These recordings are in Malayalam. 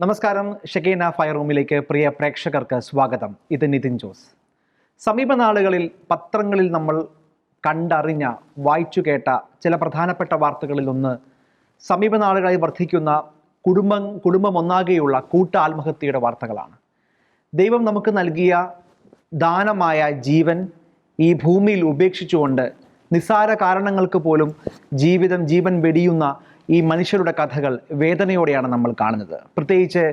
നമസ്കാരം. ഷെക്കീന ഫയർ റൂമിലേക്ക് പ്രിയ പ്രേക്ഷകർക്ക് സ്വാഗതം. ഇത് നിതിൻ ജോസ്. സമീപ നാളുകളിൽ പത്രങ്ങളിൽ നമ്മൾ കണ്ടറിഞ്ഞ, വായിച്ചു കേട്ട ചില പ്രധാനപ്പെട്ട വാർത്തകളിൽ ഒന്ന് സമീപ നാളുകളായി വർദ്ധിക്കുന്ന കുടുംബം ഒന്നാകെയുള്ള കൂട്ട ആത്മഹത്യയുടെ വാർത്തകളാണ്. ദൈവം നമുക്ക് നൽകിയ ദാനമായ ജീവൻ ഈ ഭൂമിയിൽ ഉപേക്ഷിച്ചുകൊണ്ട് നിസ്സാര കാരണങ്ങൾക്ക് പോലും ജീവൻ വെടിയുന്ന ഈ മനുഷ്യരുടെ കഥകൾ വേദനയോടെയാണ് നമ്മൾ കാണുന്നത്. പ്രത്യേകിച്ച്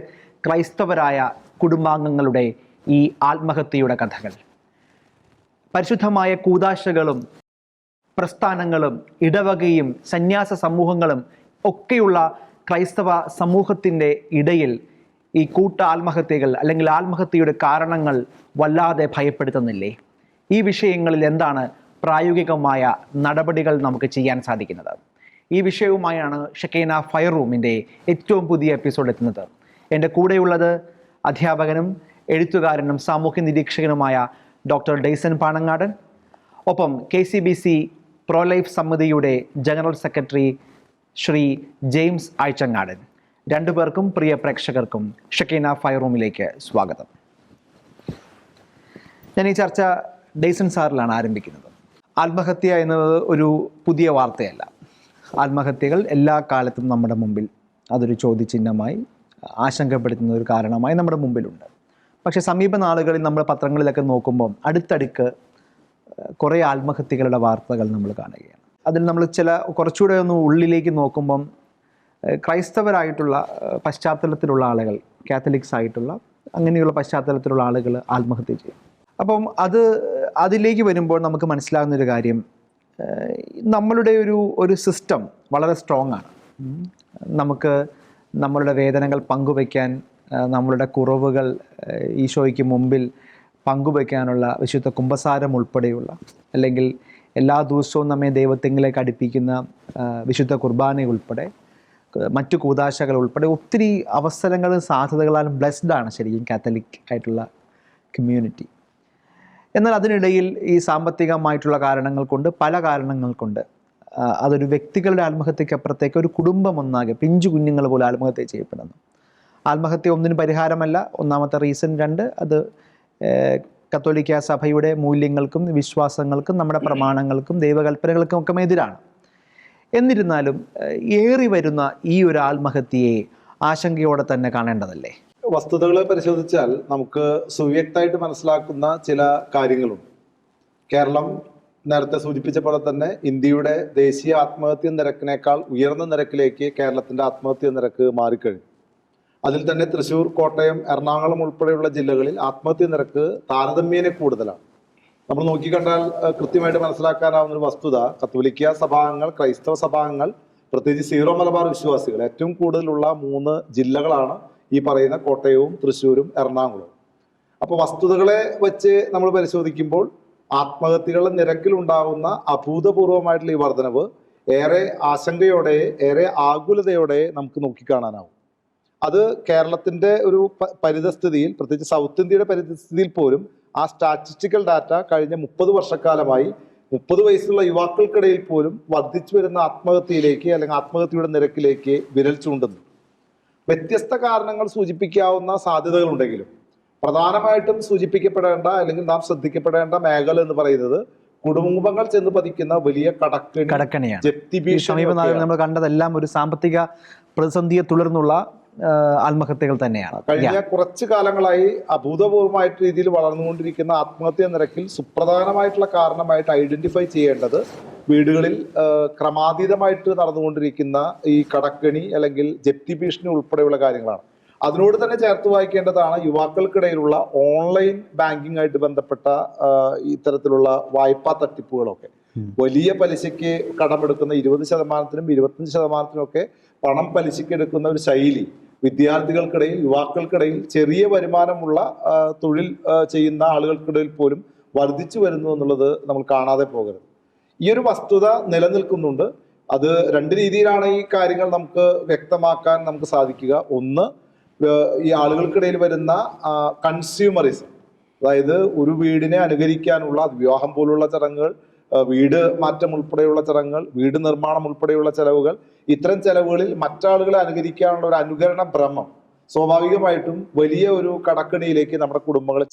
ക്രൈസ്തവരായ കുടുംബാംഗങ്ങളുടെ ഈ ആത്മഹത്യയുടെ കഥകൾ. പരിശുദ്ധമായ കൂദാശകളും പ്രസ്ഥാനങ്ങളും ഇടവകയും സന്യാസ സമൂഹങ്ങളും ഒക്കെയുള്ള ക്രൈസ്തവ സമൂഹത്തിൻ്റെ ഇടയിൽ ഈ കൂട്ട ആത്മഹത്യകൾ അല്ലെങ്കിൽ ആത്മഹത്യയുടെ കാരണങ്ങൾ വല്ലാതെ ഭയപ്പെടുത്തുന്നില്ലേ? ഈ വിഷയങ്ങളിൽ എന്താണ് പ്രായോഗികമായ നടപടികൾ നമുക്ക് ചെയ്യാൻ സാധിക്കുന്നത്? ഈ വിഷയവുമായാണ് ഷെക്കീന ഫയർ റൂമിൻ്റെ ഏറ്റവും പുതിയ എപ്പിസോഡ് എത്തുന്നത്. എൻ്റെ കൂടെയുള്ളത് അധ്യാപകനും എഴുത്തുകാരനും സാമൂഹ്യ നിരീക്ഷകനുമായ ഡോക്ടർ ഡെയ്സൺ പാണങ്ങാടൻ, ഒപ്പം KCBC പ്രോ ലൈഫ് സമിതിയുടെ general secretary Shri James Azhchangadan. രണ്ടുപേർക്കും പ്രിയ പ്രേക്ഷകർക്കും ഷെക്കീന ഫയർ റൂമിലേക്ക് സ്വാഗതം. ഞാൻ ഈ ചർച്ച ഡെയ്സൺ സാറിലാണ് ആരംഭിക്കുന്നത്. ആത്മഹത്യ എന്നത് ഒരു പുതിയ വാർത്തയല്ല. ആത്മഹത്യകൾ എല്ലാ കാലത്തും നമ്മുടെ മുമ്പിൽ അതൊരു ചോദ്യചിഹ്നമായി, ആശങ്കപ്പെടുത്തുന്ന ഒരു കാരണമായി നമ്മുടെ മുമ്പിലുണ്ട്. പക്ഷേ സമീപ നാളുകളിൽ നമ്മൾ പത്രങ്ങളിലൊക്കെ നോക്കുമ്പം അടുത്തടുക്ക് കുറേ ആത്മഹത്യകളുടെ വാർത്തകൾ നമ്മൾ കാണുകയാണ്. അതിൽ നമ്മൾ കുറച്ചുകൂടെ ഒന്ന് ഉള്ളിലേക്ക് നോക്കുമ്പം ക്രൈസ്തവരായിട്ടുള്ള പശ്ചാത്തലത്തിലുള്ള ആളുകൾ, കാത്തലിക്സ് ആയിട്ടുള്ള അങ്ങനെയുള്ള പശ്ചാത്തലത്തിലുള്ള ആളുകൾ ആത്മഹത്യ ചെയ്യും. അപ്പം അതിലേക്ക് വരുമ്പോൾ നമുക്ക് മനസ്സിലാകുന്നൊരു കാര്യം, നമ്മളുടെ ഒരു സിസ്റ്റം വളരെ സ്ട്രോങ് ആണ്. നമുക്ക് നമ്മളുടെ വേദനകൾ പങ്കുവയ്ക്കാൻ, നമ്മളുടെ കുറവുകൾ ഈശോയ്ക്ക് മുമ്പിൽ പങ്കുവയ്ക്കാനുള്ള വിശുദ്ധ കുമ്പസാരം ഉൾപ്പെടെയുള്ള, അല്ലെങ്കിൽ എല്ലാ ദിവസവും നമ്മെ ദൈവത്തെങ്കിലേക്ക് അടുപ്പിക്കുന്ന വിശുദ്ധ കുർബാന ഉൾപ്പെടെ, മറ്റു കൂദാശകൾ ഉൾപ്പെടെ ഒത്തിരി അവസരങ്ങളും സാധ്യതകളാലും ബ്ലെസ്ഡാണ് ശരിക്കും കാത്തലിക് ആയിട്ടുള്ള കമ്മ്യൂണിറ്റി. എന്നാൽ അതിനിടയിൽ ഈ സാമ്പത്തികമായിട്ടുള്ള കാരണങ്ങൾ കൊണ്ട്, പല കാരണങ്ങൾ കൊണ്ട് അതൊരു വ്യക്തികളുടെ ആത്മഹത്യക്ക് അപ്പുറത്തേക്ക് ഒരു കുടുംബം ഒന്നാകെ, പിഞ്ചു കുഞ്ഞുങ്ങൾ പോലും ആത്മഹത്യ ചെയ്യപ്പെടുന്നു. ആത്മഹത്യ ഒന്നിനും പരിഹാരമല്ല. ഒന്നാമത്തെ റീസൺ. രണ്ട്, അത് കത്തോലിക്ക സഭയുടെ മൂല്യങ്ങൾക്കും വിശ്വാസങ്ങൾക്കും നമ്മുടെ പ്രമാണങ്ങൾക്കും ദൈവകൽപ്പനകൾക്കും ഒക്കെ എതിരാണ്. എന്നിരുന്നാലും ഏറി വരുന്ന ഈ ഒരു ആത്മഹത്യയെ ആശങ്കയോടെ തന്നെ കാണേണ്ടതല്ലേ? വസ്തുതകളെ പരിശോധിച്ചാൽ നമുക്ക് സുവ്യക്തമായിട്ട് മനസ്സിലാക്കുന്ന ചില കാര്യങ്ങളുണ്ട്. കേരളം നേരത്തെ സൂചിപ്പിച്ച പോലെ തന്നെ ഇന്ത്യയുടെ ദേശീയ ആത്മഹത്യ നിരക്കിനേക്കാൾ ഉയർന്ന നിരക്കിലേക്ക് കേരളത്തിന്റെ ആത്മഹത്യ നിരക്ക് മാറിക്കഴിഞ്ഞു. അതിൽ തന്നെ തൃശ്ശൂർ, കോട്ടയം, എറണാകുളം ഉൾപ്പെടെയുള്ള ജില്ലകളിൽ ആത്മഹത്യ നിരക്ക് താരതമ്യേന കൂടുതലാണ്. നമ്മൾ നോക്കിക്കണ്ടാൽ കൃത്യമായിട്ട് മനസ്സിലാക്കാനാവുന്ന ഒരു വസ്തുത, കത്തോലിക്ക സഭാംഗങ്ങൾ, ക്രൈസ്തവ സഭാംഗങ്ങൾ, പ്രത്യേകിച്ച് സീറോ മലബാർ വിശ്വാസികൾ ഏറ്റവും കൂടുതലുള്ള 3 ജില്ലകളാണ് ഈ പറയുന്ന കോട്ടയവും തൃശ്ശൂരും എറണാകുളവും. അപ്പോൾ വസ്തുതകളെ വെച്ച് നമ്മൾ പരിശോധിക്കുമ്പോൾ ആത്മഹത്യകളുടെ നിരക്കിലുണ്ടാകുന്ന അഭൂതപൂർവമായിട്ടുള്ള ഈ വർധനവ് ഏറെ ആശങ്കയോടെ, ഏറെ ആകുലതയോടെ നമുക്ക് നോക്കിക്കാണാനാവും. അത് കേരളത്തിന്റെ ഒരു പരിതസ്ഥിതിയിൽ, പ്രത്യേകിച്ച് സൗത്ത് ഇന്ത്യയുടെ പരിതസ്ഥിതിയിൽ പോലും ആ സ്റ്റാറ്റിസ്റ്റിക്കൽ ഡാറ്റ കഴിഞ്ഞ 30 വർഷക്കാലമായി 30 വയസ്സുള്ള യുവാക്കൾക്കിടയിൽ പോലും വർദ്ധിച്ചു വരുന്ന ആത്മഹത്യയിലേക്ക്, അല്ലെങ്കിൽ ആത്മഹത്യയുടെ നിരക്കിലേക്ക് വിരൽ ചൂണ്ടുന്നു. വ്യത്യസ്ത കാരണങ്ങൾ സൂചിപ്പിക്കാവുന്ന സാധ്യതകളുണ്ടെങ്കിലും പ്രധാനമായിട്ടും സൂചിപ്പിക്കപ്പെടേണ്ട, അല്ലെങ്കിൽ നാം ശ്രദ്ധിക്കപ്പെടേണ്ട മേഖല എന്ന് പറയുന്നത് കുടുംബങ്ങൾ ചെന്ന് പതിക്കുന്ന വലിയ കടക്കണിയാണ്. ജപ്തി ഭീഷണി നമ്മൾ കണ്ടതെല്ലാം ഒരു സാമ്പത്തിക പ്രതിസന്ധിയെ തുടർന്നുള്ള ആത്മഹത്യകൾ തന്നെയാണ്. കഴിഞ്ഞ കുറച്ചു കാലങ്ങളായി അഭൂതപൂർവമായിട്ട് രീതിയിൽ വളർന്നുകൊണ്ടിരിക്കുന്ന ആത്മഹത്യാ നിരക്കിൽ സുപ്രധാനമായിട്ടുള്ള കാരണമായിട്ട് ഐഡന്റിഫൈ ചെയ്യേണ്ടത് വീടുകളിൽ ക്രമാതീതമായിട്ട് നടന്നുകൊണ്ടിരിക്കുന്ന ഈ കടക്കണി അല്ലെങ്കിൽ ജപ്തി ഭീഷണി ഉൾപ്പെടെയുള്ള കാര്യങ്ങളാണ്. അതിനോട് തന്നെ ചേർത്ത് വായിക്കേണ്ടതാണ് യുവാക്കൾക്കിടയിലുള്ള ഓൺലൈൻ ബാങ്കിങ് ആയിട്ട് ബന്ധപ്പെട്ട ഇത്തരത്തിലുള്ള വായ്പാ തട്ടിപ്പുകളൊക്കെ. വലിയ പലിശയ്ക്ക് കടമെടുക്കുന്ന 20%-നും 25%-നും ഒക്കെ പണം പലിശയ്ക്ക് എടുക്കുന്ന ഒരു ശൈലി വിദ്യാർത്ഥികൾക്കിടയിൽ, യുവാക്കൾക്കിടയിൽ, ചെറിയ വരുമാനമുള്ള തൊഴിൽ ചെയ്യുന്ന ആളുകൾക്കിടയിൽ പോലും വർദ്ധിച്ചു വരുന്നു എന്നുള്ളത് നമ്മൾ കാണാതെ പോകരുത്. ഈ ഒരു വസ്തുത നിലനിൽക്കുന്നുണ്ട്. അത് 2 രീതിയിലാണ് ഈ കാര്യങ്ങൾ നമുക്ക് വ്യക്തമാക്കാൻ നമുക്ക് സാധിക്കുക. ഒന്ന്, ഈ ആളുകൾക്കിടയിൽ വരുന്ന കൺസ്യൂമറിസം, അതായത് ഒരു വീടിനെ അനുകരിക്കാനുള്ള വിവാഹം പോലുള്ള ചടങ്ങുകൾ, വീട് മാറ്റം ഉൾപ്പെടെയുള്ള ചടങ്ങുകൾ, വീട് നിർമ്മാണം ഉൾപ്പെടെയുള്ള ചെലവുകൾ, ഇത്തരം ചെലവുകളിൽ മറ്റാളുകളെ അനുകരിക്കാനുള്ള ഒരു അനുകരണ ഭ്രമം സ്വാഭാവികമായിട്ടും വലിയ ഒരു കടക്കണിയിലേക്ക് നമ്മുടെ കുടുംബങ്ങളെ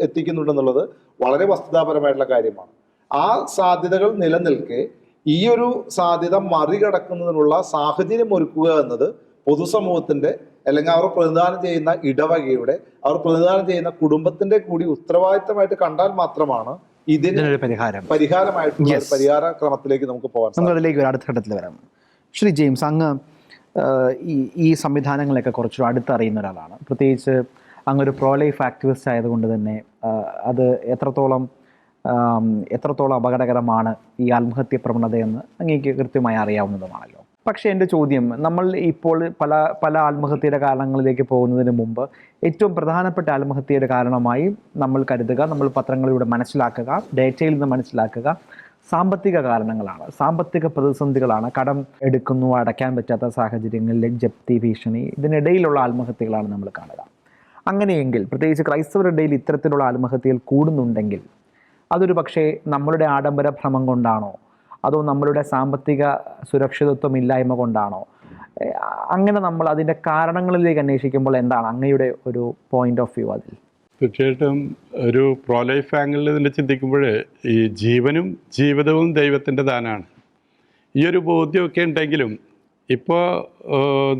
എത്തിക്കുന്നുണ്ടെന്നുള്ളത് വളരെ വസ്തുതാപരമായിട്ടുള്ള കാര്യമാണ്. ആ സാധ്യതകൾ നിലനിൽക്കെ ഈ ഒരു സാധ്യത മറികടക്കുന്നതിനുള്ള സാഹചര്യം ഒരുക്കുക എന്നത് പൊതുസമൂഹത്തിന്റെ അല്ലെങ്കിൽ അവർ പ്രതിദാനം ചെയ്യുന്ന ഇടവകയുടെ, അവർ പ്രതിദാനം ചെയ്യുന്ന കുടുംബത്തിന്റെ കൂടി ഉത്തരവാദിത്തമായിട്ട് കണ്ടാൽ മാത്രമാണ് ഇതിനൊരു പരിഹാരമായിട്ടുള്ള ഒരു പരിഹാര ക്രമത്തിലേക്ക് നമുക്ക് പോകാൻ. നമുക്ക് അതിലേക്ക് അടുത്ത ഘട്ടത്തിൽ വരാം. ശ്രീ ജെയിംസ്, അങ്ങ് ഈ സംവിധാനങ്ങളൊക്കെ കുറച്ചുകൂടെ അടുത്തറിയുന്ന ഒരാളാണ്. പ്രത്യേകിച്ച് അങ്ങൊരു പ്രോ ലൈഫ് ആക്ടിവിസ്റ്റ് ആയതുകൊണ്ട് തന്നെ അത് എത്രത്തോളം അപകടകരമാണ് ഈ ആത്മഹത്യ പ്രവണതയെന്ന് അങ്ങേക്ക് കൃത്യമായി അറിയാവുന്നതുമാണല്ലോ. പക്ഷേ എൻ്റെ ചോദ്യം, നമ്മൾ ഇപ്പോൾ പല ആത്മഹത്യയുടെ കാരണങ്ങളിലേക്ക് പോകുന്നതിന് മുമ്പ് ഏറ്റവും പ്രധാനപ്പെട്ട ആത്മഹത്യയുടെ കാരണമായി നമ്മൾ കരുതുക, നമ്മൾ പത്രങ്ങളിലൂടെ മനസ്സിലാക്കുക, ഡേറ്റയിൽ നിന്ന് മനസ്സിലാക്കുക, സാമ്പത്തിക കാരണങ്ങളാണ്, സാമ്പത്തിക പ്രതിസന്ധികളാണ്. കടം എടുക്കുന്നു, അടയ്ക്കാൻ പറ്റാത്ത സാഹചര്യങ്ങളിൽ ജപ്തി ഭീഷണി, ഇതിനിടയിലുള്ള ആത്മഹത്യകളാണ് നമ്മൾ കാണുക. അങ്ങനെയെങ്കിൽ പ്രത്യേകിച്ച് ക്രൈസ്തവരുടെ ഇടയിൽ ഇത്തരത്തിലുള്ള ആത്മഹത്യകൾ കൂടുന്നുണ്ടെങ്കിൽ അതൊരു പക്ഷേ നമ്മളുടെ ആഡംബര ഭ്രമം കൊണ്ടാണോ, അതോ നമ്മളുടെ സാമ്പത്തിക സുരക്ഷിതത്വം ഇല്ലായ്മ കൊണ്ടാണോ? അങ്ങനെ നമ്മൾ അതിൻ്റെ കാരണങ്ങളിലേക്ക് അന്വേഷിക്കുമ്പോൾ എന്താണ് അങ്ങയുടെ ഒരു പോയിന്റ് ഓഫ് വ്യൂ അതിൽ? തീർച്ചയായിട്ടും ഒരു പ്രോ ലൈഫ് ആംഗിളിൽ ഇതിൻ്റെ ചിന്തിക്കുമ്പോൾ ഈ ജീവനും ജീവിതവും ദൈവത്തിൻ്റെ ദാനമാണ്. ഈ ഒരു ബോധ്യമൊക്കെ ഉണ്ടെങ്കിലും ഇപ്പോൾ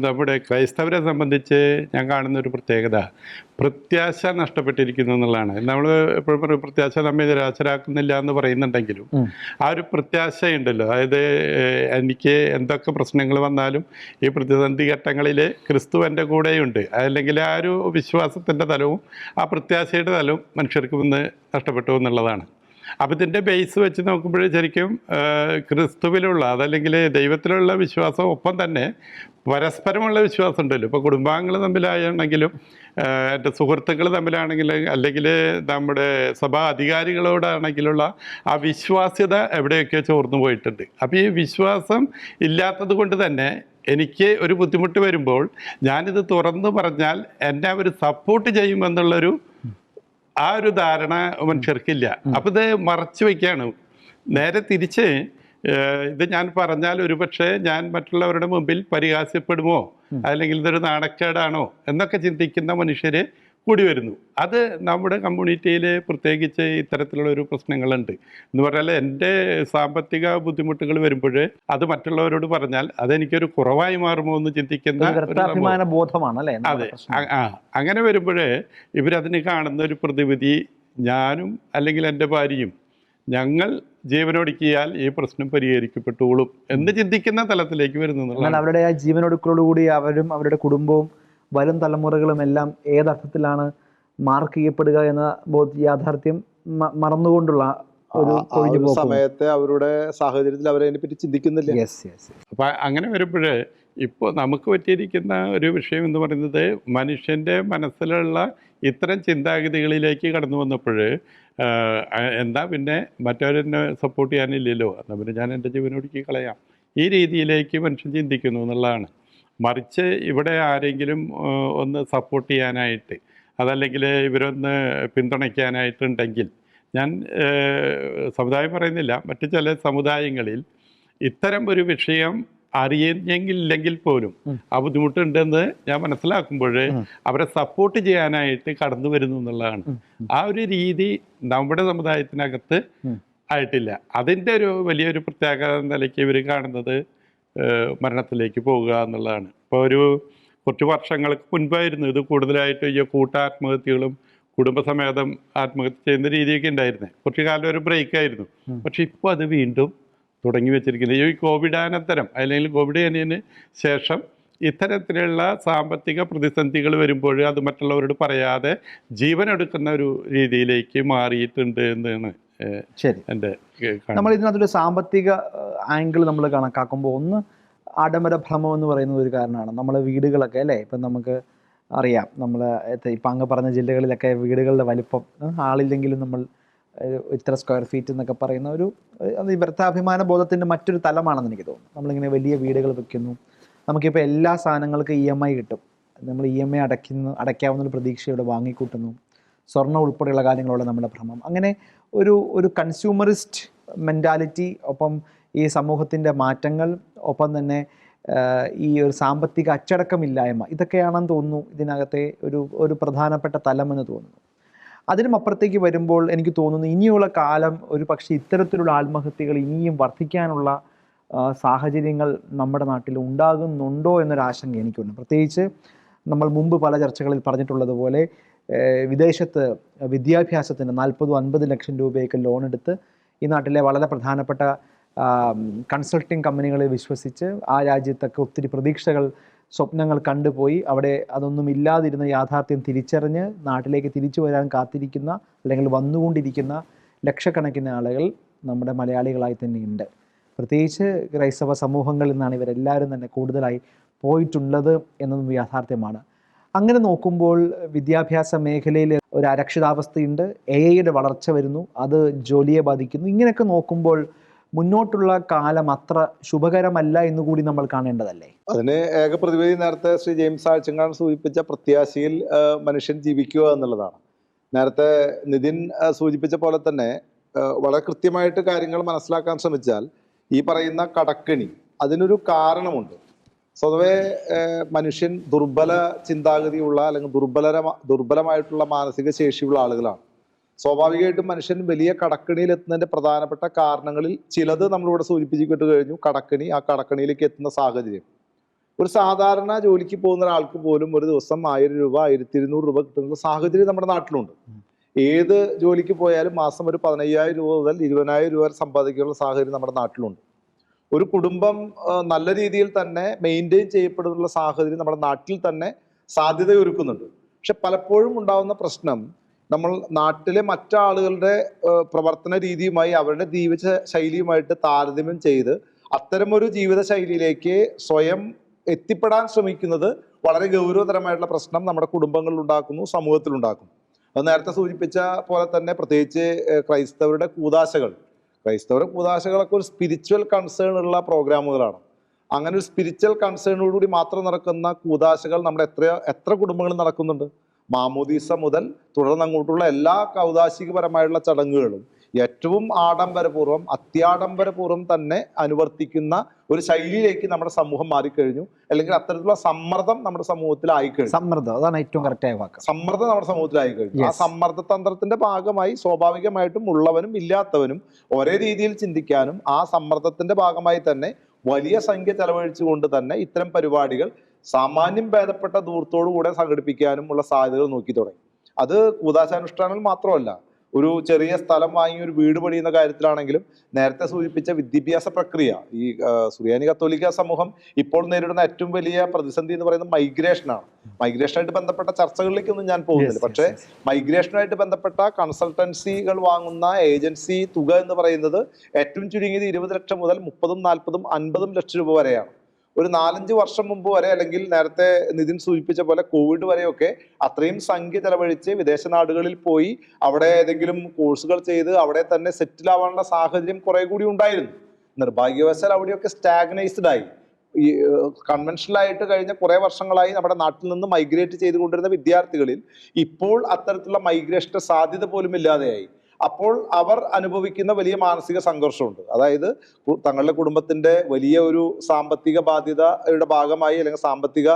നമ്മുടെ ക്രൈസ്തവരെ സംബന്ധിച്ച് ഞാൻ കാണുന്ന ഒരു പ്രത്യേകത പ്രത്യാശ നഷ്ടപ്പെട്ടിരിക്കുന്നു എന്നുള്ളതാണ്. നമ്മൾ എപ്പോഴും പറയും പ്രത്യാശ നമ്മെ നിരാശരാക്കുന്നില്ല എന്ന് പറയുന്നുണ്ടെങ്കിലും ആ ഒരു പ്രത്യാശയുണ്ടല്ലോ, അതായത് എനിക്ക് എന്തൊക്കെ പ്രശ്നങ്ങൾ വന്നാലും ഈ പ്രതിസന്ധി ഘട്ടങ്ങളിൽ ക്രിസ്തു എൻ്റെ കൂടെയുണ്ട്, അല്ലെങ്കിൽ ആ ഒരു വിശ്വാസത്തിൻ്റെ തലവും ആ പ്രത്യാശയുടെ തലവും മനുഷ്യർക്ക് ഇന്ന് നഷ്ടപ്പെട്ടു എന്നുള്ളതാണ്. അപ്പം ഇതിൻ്റെ ബേസ് വെച്ച് നോക്കുമ്പോൾ ശരിക്കും ക്രിസ്തുവിലുള്ള അതല്ലെങ്കിൽ ദൈവത്തിലുള്ള വിശ്വാസം ഒപ്പം തന്നെ പരസ്പരമുള്ള വിശ്വാസം ഉണ്ടല്ലോ. ഇപ്പോൾ കുടുംബാംഗങ്ങൾ തമ്മിലാണെങ്കിലും എൻ്റെ സുഹൃത്തുക്കൾ തമ്മിലാണെങ്കിൽ അല്ലെങ്കിൽ നമ്മുടെ സഭാ അധികാരികളോടാണെങ്കിലുള്ള ആ വിശ്വാസ്യത എവിടെയൊക്കെ ചോർന്നു പോയിട്ടുണ്ട്. അപ്പോൾ ഈ വിശ്വാസം ഇല്ലാത്തത് കൊണ്ട് തന്നെ എനിക്ക് ഒരു ബുദ്ധിമുട്ട് വരുമ്പോൾ ഞാനിത് തുറന്നു പറഞ്ഞാൽ എന്നെ അവർ സപ്പോർട്ട് ചെയ്യുമെന്നുള്ളൊരു ആ ഒരു ധാരണ മനുഷ്യർക്കില്ല. അപ്പം ഇത് മറച്ചു വയ്ക്കുകയാണ്. നേരെ തിരിച്ച് ഇത് ഞാൻ പറഞ്ഞാൽ ഒരുപക്ഷെ ഞാൻ മറ്റുള്ളവരുടെ മുമ്പിൽ പരിഹാസ്യപ്പെടുമോ, അല്ലെങ്കിൽ ഇതൊരു നാണക്കേടാണോ എന്നൊക്കെ ചിന്തിക്കുന്ന മനുഷ്യർ കൂടി വരുന്നു. അത് നമ്മുടെ കമ്മ്യൂണിറ്റിയിൽ പ്രത്യേകിച്ച് ഇത്തരത്തിലുള്ളൊരു പ്രശ്നങ്ങളുണ്ട്. എന്ന് പറഞ്ഞാൽ എൻ്റെ സാമ്പത്തിക ബുദ്ധിമുട്ടുകൾ വരുമ്പോൾ അത് മറ്റുള്ളവരോട് പറഞ്ഞാൽ അതെനിക്കൊരു കുറവായി മാറുമോ എന്ന് ചിന്തിക്കുന്ന ബോധമാണ്. അതെ, അങ്ങനെ വരുമ്പോൾ ഇവരതിന് കാണുന്ന ഒരു പ്രതിവിധി ഞാനും അല്ലെങ്കിൽ എൻ്റെ ഭാര്യയും ഞങ്ങൾ ജീവനൊടുക്കിയാൽ ഈ പ്രശ്നം പരിഹരിക്കപ്പെട്ടോളും എന്ന് ചിന്തിക്കുന്ന തലത്തിലേക്ക് വരുന്നു. അവരുടെ ആ ജീവനൊടുക്കലോടുകൂടി അവരും അവരുടെ കുടുംബവും വരും തലമുറകളും എല്ലാം ഏതർത്ഥത്തിലാണ് മാർക്ക് ചെയ്യപ്പെടുക എന്ന യാഥാർത്ഥ്യം മറന്നുകൊണ്ടുള്ള ഒരു സമയത്തെ അവരുടെ സാഹചര്യത്തിൽ അവരതിനെ പറ്റി ചിന്തിക്കുന്നില്ല. അപ്പൊ അങ്ങനെ വരുമ്പോൾ ഇപ്പോൾ നമുക്ക് പറ്റിയിരിക്കുന്ന ഒരു വിഷയം എന്ന് പറയുന്നത് മനുഷ്യൻ്റെ മനസ്സിലുള്ള ഇത്തരം ചിന്താഗതികളിലേക്ക് കടന്നു വന്നപ്പോൾ എന്താ പിന്നെ മറ്റവരെന്നെ സപ്പോർട്ട് ചെയ്യാനില്ലല്ലോ, എന്നാൽ പിന്നെ ഞാൻ എൻ്റെ ജീവനൊടുക്കി കളയാം, ഈ രീതിയിലേക്ക് മനുഷ്യൻ ചിന്തിക്കുന്നു എന്നുള്ളതാണ്. മറിച്ച് ഇവിടെ ആരെങ്കിലും ഒന്ന് സപ്പോർട്ട് ചെയ്യാനായിട്ട് അതല്ലെങ്കിൽ ഇവരൊന്ന് പിന്തുണയ്ക്കാനായിട്ടുണ്ടെങ്കിൽ, ഞാൻ സമുദായം പറയുന്നില്ല, മറ്റു ചില സമുദായങ്ങളിൽ ഇത്തരം ഒരു വിഷയം അറിയെങ്കിൽ പോലും ആ ബുദ്ധിമുട്ടുണ്ടെന്ന് ഞാൻ മനസ്സിലാക്കുമ്പോൾ അവരെ സപ്പോർട്ട് ചെയ്യാനായിട്ട് കടന്നു വരുന്നു എന്നുള്ളതാണ്. ആ ഒരു രീതി നമ്മുടെ സമുദായത്തിനകത്ത് ആയിട്ടില്ല. അതിൻ്റെ ഒരു വലിയൊരു പ്രത്യേക നിലയ്ക്ക് ഇവർ കാണുന്നത് മരണത്തിലേക്ക് പോകുക എന്നുള്ളതാണ്. ഇപ്പോൾ കുറച്ച് വർഷങ്ങൾക്ക് മുൻപായിരുന്നു ഇത് കൂടുതലായിട്ട് ഈ കൂട്ടാത്മഹത്യകളും കുടുംബസമേതം ആത്മഹത്യ ചെയ്യുന്ന രീതിയൊക്കെ ഉണ്ടായിരുന്നത്. കുറച്ചു കാലം ഒരു ബ്രേക്കായിരുന്നു. പക്ഷെ ഇപ്പോൾ അത് വീണ്ടും തുടങ്ങി വെച്ചിരിക്കുന്നത് ഈ കോവിഡാനന്തരം അല്ലെങ്കിൽ കോവിഡ് കഴിഞ്ഞതിന് ശേഷം ഇത്തരത്തിലുള്ള സാമ്പത്തിക പ്രതിസന്ധികൾ വരുമ്പോൾ അത് മറ്റുള്ളവരോട് പറയാതെ ജീവനെടുക്കുന്ന ഒരു രീതിയിലേക്ക് മാറിയിട്ടുണ്ട് എന്നാണ് ശരി. നമ്മൾ ഇതിനകത്തൊരു സാമ്പത്തിക ആംഗിൾ നമ്മൾ കണക്കാക്കുമ്പോൾ ഒന്ന് ആഡംബര ഭ്രമം എന്ന് പറയുന്നത് ഒരു കാരണമാണ്. നമ്മളെ വീടുകളൊക്കെ അല്ലേ, ഇപ്പം നമുക്ക് അറിയാം, നമ്മൾ ഇപ്പം അങ്ങ് പറഞ്ഞ ജില്ലകളിലൊക്കെ വീടുകളുടെ വലിപ്പം ആളില്ലെങ്കിലും നമ്മൾ ഇത്ര സ്ക്വയർ ഫീറ്റ് എന്നൊക്കെ പറയുന്ന ഒരു വ്യർത്ഥാഭിമാന ബോധത്തിൻ്റെ മറ്റൊരു തലമാണെന്ന് എനിക്ക് തോന്നുന്നു. നമ്മളിങ്ങനെ വലിയ വീടുകൾ വെക്കുന്നു, നമുക്കിപ്പോൾ എല്ലാ സാധനങ്ങൾക്കും EMI കിട്ടും, നമ്മൾ EMI അടയ്ക്കാവുന്ന ഒരു പ്രതീക്ഷയോടെ വാങ്ങിക്കൂട്ടുന്നു, സ്വർണ്ണം ഉൾപ്പെടെയുള്ള കാര്യങ്ങളുള്ള നമ്മുടെ ഭ്രമം. അങ്ങനെ ഒരു കൺസ്യൂമറിസ്റ്റ് മെൻറ്റാലിറ്റി, ഒപ്പം ഈ സമൂഹത്തിൻ്റെ മാറ്റങ്ങൾ, ഒപ്പം തന്നെ ഈ ഒരു സാമ്പത്തിക അച്ചടക്കമില്ലായ്മ, ഇതൊക്കെയാണെന്ന് തോന്നുന്നു ഇതിനകത്തെ ഒരു പ്രധാനപ്പെട്ട തലമെന്ന് തോന്നുന്നു. അതിനും അപ്പുറത്തേക്ക് വരുമ്പോൾ എനിക്ക് തോന്നുന്നു ഇനിയുള്ള കാലം ഒരു പക്ഷേ ഇത്തരത്തിലുള്ള ആത്മഹത്യകൾ ഇനിയും വർദ്ധിക്കാനുള്ള സാഹചര്യങ്ങൾ നമ്മുടെ നാട്ടിൽ ഉണ്ടാകുന്നുണ്ടോ എന്നൊരാശങ്ക എനിക്കുണ്ട്. പ്രത്യേകിച്ച് നമ്മൾ മുമ്പ് പല ചർച്ചകളിൽ പറഞ്ഞിട്ടുള്ളതുപോലെ വിദേശത്ത് വിദ്യാഭ്യാസത്തിന് 40-50 ലക്ഷം രൂപയൊക്കെ ലോൺ എടുത്ത് ഈ നാട്ടിലെ വളരെ പ്രധാനപ്പെട്ട കൺസൾട്ടിങ് കമ്പനികളെ വിശ്വസിച്ച് ആ രാജ്യത്തൊക്കെ ഒത്തിരി പ്രതീക്ഷകൾ, സ്വപ്നങ്ങൾ കണ്ടുപോയി അവിടെ അതൊന്നും ഇല്ലാതിരുന്ന യാഥാർത്ഥ്യം തിരിച്ചറിഞ്ഞ് നാട്ടിലേക്ക് തിരിച്ചു വരാൻ കാത്തിരിക്കുന്ന അല്ലെങ്കിൽ വന്നുകൊണ്ടിരിക്കുന്ന ലക്ഷക്കണക്കിന് ആളുകൾ നമ്മുടെ മലയാളികളായി തന്നെയുണ്ട്. പ്രത്യേകിച്ച് ക്രൈസ്തവ സമൂഹങ്ങളിൽ നിന്നാണ് ഇവരെല്ലാവരും തന്നെ കൂടുതലായി പോയിട്ടുള്ളത് എന്നതും യാഥാർത്ഥ്യമാണ്. അങ്ങനെ നോക്കുമ്പോൾ വിദ്യാഭ്യാസ മേഖലയിൽ ഒരു അരക്ഷിതാവസ്ഥയുണ്ട്, AI-യുടെ വളർച്ച വരുന്നു, അത് ജോലിയെ ബാധിക്കുന്നു. ഇങ്ങനെയൊക്കെ നോക്കുമ്പോൾ മുന്നോട്ടുള്ള കാലം അത്ര ശുഭകരമല്ല എന്നുകൂടി നമ്മൾ കാണേണ്ടതല്ലേ? അതിന് ഏക പ്രതിവിധി നേരത്തെ ശ്രീ ജെയിംസ് ആഴ്ചങ്ങാൻ സൂചിപ്പിച്ച പ്രത്യാശയിൽ മനുഷ്യൻ ജീവിക്കുക എന്നുള്ളതാണ്. നേരത്തെ നിതിൻ സൂചിപ്പിച്ച പോലെ തന്നെ വളരെ കൃത്യമായിട്ട് കാര്യങ്ങൾ മനസ്സിലാക്കാൻ ശ്രമിച്ചാൽ ഈ പറയുന്ന കടക്കെണി അതിനൊരു കാരണമുണ്ട്. സ്വതവേ മനുഷ്യൻ ദുർബല ചിന്താഗതിയുള്ള അല്ലെങ്കിൽ ദുർബലമായിട്ടുള്ള മാനസിക ശേഷിയുള്ള ആളുകളാണ്. സ്വാഭാവികമായിട്ടും മനുഷ്യൻ വലിയ കടക്കണിയിൽ എത്തുന്നതിന്റെ പ്രധാനപ്പെട്ട കാരണങ്ങളിൽ ചിലത് നമ്മളിവിടെ സൂചിപ്പിച്ചിട്ട് കഴിഞ്ഞു. കടക്കണി, ആ കടക്കണിയിലേക്ക് എത്തുന്ന സാഹചര്യം. ഒരു സാധാരണ ജോലിക്ക് പോകുന്ന ഒരാൾക്ക് പോലും ഒരു ദിവസം 1000 രൂപ 1200 രൂപ കിട്ടുന്ന സാഹചര്യം നമ്മുടെ നാട്ടിലുണ്ട്. ഏത് ജോലിക്ക് പോയാലും മാസം ഒരു 15,000 രൂപ മുതൽ 20,000 രൂപ വരെ സമ്പാദിക്കാനുള്ള സാഹചര്യം നമ്മുടെ നാട്ടിലുണ്ട്. ഒരു കുടുംബം നല്ല രീതിയിൽ തന്നെ മെയിൻറ്റെയിൻ ചെയ്യപ്പെടുന്ന സാഹചര്യം നമ്മുടെ നാട്ടിൽ തന്നെ സാധ്യതയൊരുക്കുന്നുണ്ട്. പക്ഷെ പലപ്പോഴും ഉണ്ടാകുന്ന പ്രശ്നം, നമ്മൾ നാട്ടിലെ മറ്റാളുകളുടെ പ്രവർത്തന രീതിയുമായി അവരുടെ ജീവിത ശൈലിയുമായിട്ട് താരതമ്യം ചെയ്ത് അത്തരമൊരു ജീവിത ശൈലിയിലേക്ക് സ്വയം എത്തിപ്പെടാൻ ശ്രമിക്കുന്നത് വളരെ ഗൗരവതരമായിട്ടുള്ള പ്രശ്നം നമ്മുടെ കുടുംബങ്ങളിൽ ഉണ്ടാക്കുന്നു, സമൂഹത്തിൽ ഉണ്ടാക്കുന്നു. അത് നേരത്തെ സൂചിപ്പിച്ച പോലെ തന്നെ പ്രത്യേകിച്ച് ക്രൈസ്തവരുടെ കൂതാശകളൊക്കെ ഒരു സ്പിരിച്വൽ കൺസേൺ ഉള്ള പ്രോഗ്രാമുകളാണ്. അങ്ങനെ ഒരു സ്പിരിച്വൽ കൺസേണോടുകൂടി മാത്രം നടക്കുന്ന കൂതാശകൾ നമ്മുടെ എത്ര കുടുംബങ്ങളിൽ നടക്കുന്നുണ്ട്. മാമോദീസ മുതൽ തുടർന്ന് അങ്ങോട്ടുള്ള എല്ലാ കൗതാശികപരമായിട്ടുള്ള ചടങ്ങുകളും ഏറ്റവും ആഡംബരപൂർവ്വം, അത്യാഡംബരപൂർവ്വം തന്നെ അനുവർത്തിക്കുന്ന ഒരു ശൈലിയിലേക്ക് നമ്മുടെ സമൂഹം മാറിക്കഴിഞ്ഞു. അല്ലെങ്കിൽ അത്തരത്തിലുള്ള സമ്മർദ്ദം നമ്മുടെ സമൂഹത്തിൽ ആയിക്കഴിഞ്ഞു. അതാണ് ഏറ്റവും കറക്റ്റായ വാക്ക്. സമ്മർദ്ദം നമ്മുടെ സമൂഹത്തിൽ ആയിക്കഴിഞ്ഞു. ആ സമ്മർദ്ദ തന്ത്രത്തിന്റെ ഭാഗമായി സ്വാഭാവികമായിട്ടും ഉള്ളവനും ഇല്ലാത്തവനും ഒരേ രീതിയിൽ ചിന്തിക്കാനും ആ സമ്മർദ്ദത്തിന്റെ ഭാഗമായി തന്നെ വലിയ സംഖ്യ ചെലവഴിച്ചുകൊണ്ട് തന്നെ ഇത്തരം പരിപാടികൾ സാമാന്യം ഭേദപ്പെട്ട ദൂരത്തോടുകൂടെ സംഘടിപ്പിക്കാനും ഉള്ള സാധ്യതകൾ നോക്കി തുടങ്ങി. അത് കൂതാശാനുഷ്ഠാനങ്ങൾ മാത്രമല്ല, ഒരു ചെറിയ സ്ഥലം വാങ്ങി ഒരു വീട് പണിയുന്ന കാര്യത്തിലാണെങ്കിലും നേരത്തെ സൂചിപ്പിച്ച വിദ്യാഭ്യാസ പ്രക്രിയ, ഈ സുറിയാനി കത്തോലിക്ക സമൂഹം ഇപ്പോൾ നേരിടുന്ന ഏറ്റവും വലിയ പ്രതിസന്ധി എന്ന് പറയുന്നത് മൈഗ്രേഷനാണ്. മൈഗ്രേഷനായിട്ട് ബന്ധപ്പെട്ട ചർച്ചകളിലേക്കൊന്നും ഞാൻ പോകുന്നില്ല. പക്ഷേ മൈഗ്രേഷനുമായിട്ട് ബന്ധപ്പെട്ട കൺസൾട്ടൻസികൾ വാങ്ങുന്ന ഏജൻസി തുക എന്ന് പറയുന്നത് ഏറ്റവും ചുരുങ്ങിയത് 20 ലക്ഷം മുതൽ 30, 40, 50 ലക്ഷം രൂപ വരെയാണ്. ഒരു 4-5 വർഷം മുമ്പ് വരെ, അല്ലെങ്കിൽ നേരത്തെ നിതിൻ സൂചിപ്പിച്ച പോലെ കോവിഡ് വരെയൊക്കെ അത്രയും സംഖ്യ ചെലവഴിച്ച് വിദേശ നാടുകളിൽ പോയി അവിടെ ഏതെങ്കിലും കോഴ്സുകൾ ചെയ്ത് അവിടെ തന്നെ സെറ്റിൽ ആവാനുള്ള സാഹചര്യം കുറെ കൂടി ഉണ്ടായിരുന്നു. നിർഭാഗ്യവശാൽ അവിടെയൊക്കെ സ്റ്റാഗ്നൈസ്ഡ് ആയി. ഈ കൺവെൻഷനലായിട്ട് കഴിഞ്ഞ കുറെ വർഷങ്ങളായി നമ്മുടെ നാട്ടിൽ നിന്ന് മൈഗ്രേറ്റ് ചെയ്തുകൊണ്ടിരുന്ന വിദ്യാർത്ഥികളിൽ ഇപ്പോൾ അത്തരത്തിലുള്ള മൈഗ്രേഷന്റെ സാധ്യത പോലും ഇല്ലാതെയായി. അപ്പോൾ അവർ അനുഭവിക്കുന്ന വലിയ മാനസിക സംഘർഷമുണ്ട്. അതായത് തങ്ങളുടെ കുടുംബത്തിന്റെ വലിയ ഒരു സാമ്പത്തിക ബാധ്യതയുടെ ഭാഗമായി, അല്ലെങ്കിൽ സാമ്പത്തിക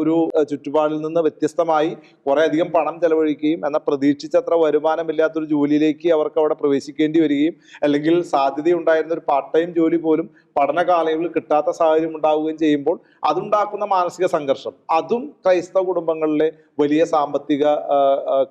ഒരു ചുറ്റുപാടിൽ നിന്ന് വ്യത്യസ്തമായി കുറെ അധികം പണം ചെലവഴിക്കുകയും എന്നാൽ പ്രതീക്ഷിച്ചത്ര വരുമാനമില്ലാത്തൊരു ജോലിയിലേക്ക് അവർക്ക് അവിടെ പ്രവേശിക്കേണ്ടി വരികയും, അല്ലെങ്കിൽ സാധ്യതയുണ്ടായിരുന്ന ഒരു പാർട്ട് ടൈം ജോലി പോലും പഠന കാലയളവിൽ കിട്ടാത്ത സാഹചര്യം ഉണ്ടാവുകയും ചെയ്യുമ്പോൾ അതുണ്ടാക്കുന്ന മാനസിക സംഘർഷം, അതും ക്രൈസ്തവ കുടുംബങ്ങളിലെ വലിയ സാമ്പത്തിക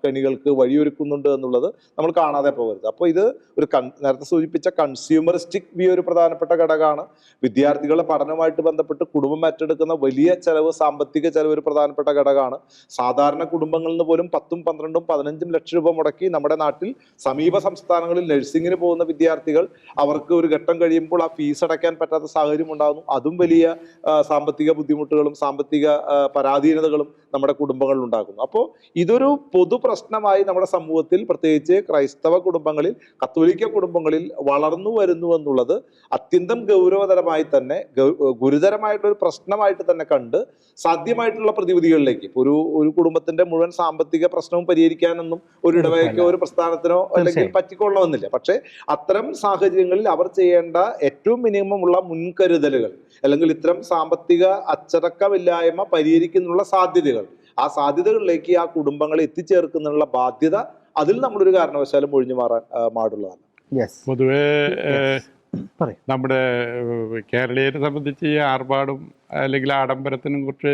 കെണികൾക്ക് വഴിയൊരുക്കുന്നുണ്ട് എന്നുള്ളത് നമ്മൾ കാണാതെ പോകരുത്. അപ്പോൾ ഇത് ഒരു നേരത്തെ സൂചിപ്പിച്ച കൺസ്യൂമറിസ്റ്റിക് വ്യൂ ഒരു പ്രധാനപ്പെട്ട ഘടകമാണ്. വിദ്യാർത്ഥികളുടെ പഠനവുമായിട്ട് ബന്ധപ്പെട്ട് കുടുംബം ഏറ്റെടുക്കുന്ന വലിയ ചെലവ്, സാമ്പത്തിക ചെലവ് ഒരു പ്രധാനപ്പെട്ട ഘടകമാണ്. സാധാരണ കുടുംബങ്ങളിൽ നിന്ന് പോലും 10, 12, 15 ലക്ഷം രൂപ മുടക്കി നമ്മുടെ നാട്ടിൽ സമീപ സംസ്ഥാനങ്ങളിൽ നഴ്സിംഗിന് പോകുന്ന വിദ്യാർത്ഥികൾ, അവർക്ക് ഒരു ഘട്ടം കഴിയുമ്പോൾ ആ ഫീസ് അടയ്ക്കാൻ പറ്റാത്ത സാഹചര്യം ഉണ്ടാകുന്നു. അതും വലിയ സാമ്പത്തിക ബുദ്ധിമുട്ടുകളും സാമ്പത്തിക പരാധീനതകളും നമ്മുടെ കുടുംബങ്ങളിൽ ഉണ്ടാക്കുന്നു. അപ്പോൾ ഇതൊരു പൊതു പ്രശ്നമായി നമ്മുടെ സമൂഹത്തിൽ, പ്രത്യേകിച്ച് ക്രൈസ്തവ കുടുംബങ്ങളിൽ, കത്തോലിക്ക കുടുംബങ്ങളിൽ വളർന്നു വരുന്നു എന്നുള്ളത് അത്യന്തം ഗൗരവതരമായി തന്നെ, ഗുരുതരമായിട്ടൊരു പ്രശ്നമായിട്ട് തന്നെ കണ്ട് സാധ്യമായിട്ടുള്ള പ്രതിവിധികളിലേക്ക്, ഒരു കുടുംബത്തിന്റെ മുഴുവൻ സാമ്പത്തിക പ്രശ്നവും പരിഹരിക്കാനൊന്നും ഒരു ഇടവകയ്ക്കോ ഒരു പ്രസ്ഥാനത്തിനോ അല്ലെങ്കിൽ പറ്റിക്കൊള്ളണമെന്നില്ല. പക്ഷെ അത്തരം സാഹചര്യങ്ങളിൽ അവർ ചെയ്യേണ്ട ഏറ്റവും മിനിമം അടക്കമുള്ള മുൻകരുതലുകൾ അല്ലെങ്കിൽ ഇത്തരം സാമ്പത്തിക അച്ചടക്കമില്ലായ്മ പരിഹരിക്കുന്നതിനുള്ള സാധ്യതകൾ, ആ സാധ്യതകളിലേക്ക് ആ കുടുംബങ്ങളെ എത്തിച്ചേർക്കുന്നതിനുള്ള ബാധ്യത അതിൽ നമ്മളൊരു കാരണവശാലും ഒഴിഞ്ഞു മാറാൻ പാടുള്ളതാണ്. പൊതുവേ നമ്മുടെ കേരളീയരെ സംബന്ധിച്ച് ഈ ആർഭാടും അല്ലെങ്കിൽ ആഡംബരത്തിനും കുറിച്ച്